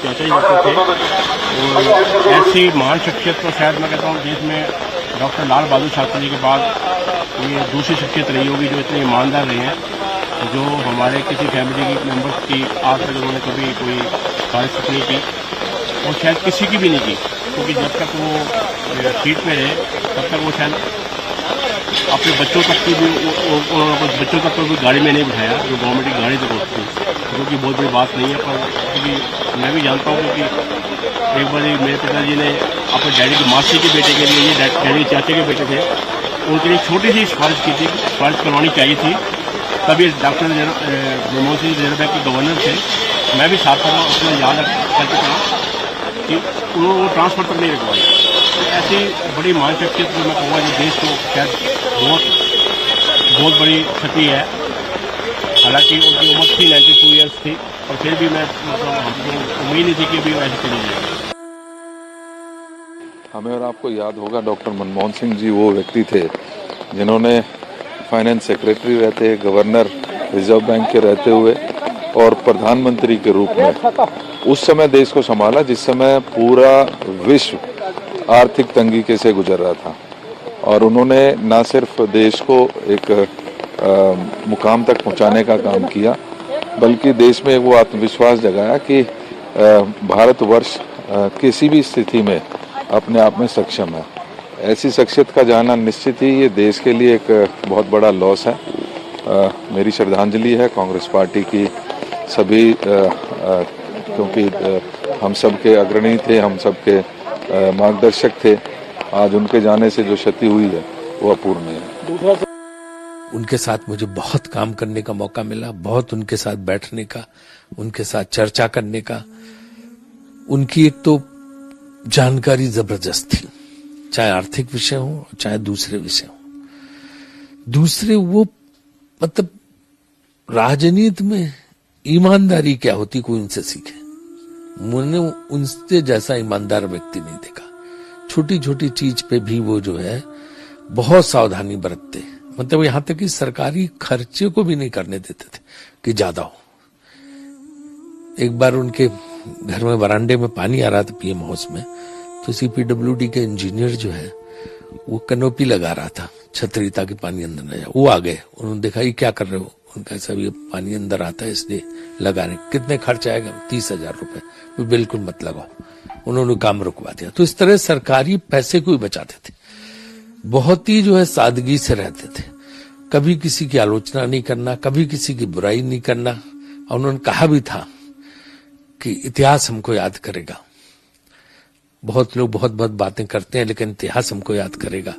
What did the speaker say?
चाचा जी लगते थे। और ऐसी महान शख्सियत तो शायद मैं कहता हूँ देश में डॉक्टर लाल बहादुर शास्त्री जी के बाद ये दूसरी शख्सियत रही होगी जो इतने ईमानदार रहे हैं, जो हमारे किसी फैमिली की मेम्बर्स की आज तक उन्होंने कभी कोई ख्वाहिश नहीं की और शायद किसी की भी नहीं की, क्योंकि जब तक वो सीट में रहे तब तक वो शायद अपने बच्चों तक की भी उन्होंने कुछ बच्चों तक को भी गाड़ी में नहीं बिठाया जो गवर्नमेंट की गाड़ी तक होती, जो कि बहुत बड़ी बात नहीं है। पर क्योंकि मैं भी जानता हूँ क्योंकि एक बार मेरे पिताजी ने अपने डैडी की मासी के बेटे के लिए, ये डैडी के चाचे के बेटे थे, उनके लिए छोटी सी सिफारिश की थी, सिफारिश करवानी चाहिए थी। तब ये doctor Manmohan Singh reserve bank के गवर्नर थे, मैं भी साथ था, उसमें याद करके कहा कि उन्होंने वो ट्रांसफर तक नहीं रखवाई। तो ऐसी बड़ी मान शख्सियत जो मैं कहूँगा जो देश को शायद बहुत बड़ी क्षति है। हालांकि उनकी उम्र थी 92 ईयर्स थी, और फिर भी मैं हमको उम्मीद नहीं थी कि भी वो ऐसे चली जाएगी। हमें और आपको याद होगा डॉक्टर मनमोहन सिंह जी वो व्यक्ति थे जिन्होंने फाइनेंस सेक्रेटरी रहते, गवर्नर रिजर्व बैंक के रहते हुए और प्रधानमंत्री के रूप में उस समय देश को संभाला जिस समय पूरा विश्व आर्थिक तंगी के से गुजर रहा था। और उन्होंने न सिर्फ देश को एक मुकाम तक पहुंचाने का काम किया, बल्कि देश में वो आत्मविश्वास जगाया कि भारतवर्ष किसी भी स्थिति में अपने आप में सक्षम है। ऐसी शख्सियत का जाना निश्चित ही ये देश के लिए एक बहुत बड़ा लॉस है। मेरी श्रद्धांजलि है कांग्रेस पार्टी की सभी, क्योंकि हम सबके अग्रणी थे, हम सबके मार्गदर्शक थे। आज उनके जाने से जो क्षति हुई है वो अपूर्णीय है। उनके साथ मुझे बहुत काम करने का मौका मिला, बहुत उनके साथ बैठने का, उनके साथ चर्चा करने का। उनकी एक तो जानकारी जबरदस्त थी, चाहे आर्थिक विषय हो चाहे दूसरे विषय हो। दूसरे वो मतलब राजनीति में ईमानदारी क्या होती कोई उनसे सीखे। मैंने उनसे जैसा ईमानदार व्यक्ति नहीं देखा। छोटी छोटी चीज पे भी वो जो है बहुत सावधानी बरतते, मतलब यहां तक कि सरकारी खर्चे को भी नहीं करने देते थे कि ज्यादा हो। एक बार उनके घर में वरांडे में पानी आ रहा था पीएम हाउस में, तो सीपीडब्ल्यूडी के इंजीनियर जो है वो कैनोपी लगा रहा था छतरी ताकि पानी अंदर न जाए। वो आ गए, उन्होंने देखा ये क्या कर रहे हो, उनका सब ये पानी अंदर आता है इसलिए लगा रहे। कितने खर्च आएगा? 30,000 रुपए। बिल्कुल मत लगाओ। उन्होंने काम रुकवा दिया। तो इस तरह सरकारी पैसे को ही बचाते थे, बहुत ही जो है सादगी से रहते थे, कभी किसी की आलोचना नहीं करना, कभी किसी की बुराई नहीं करना। और उन्होंने कहा भी था कि इतिहास हमको याद करेगा। बहुत लोग बहुत बहुत बातें करते हैं लेकिन इतिहास हमको याद करेगा।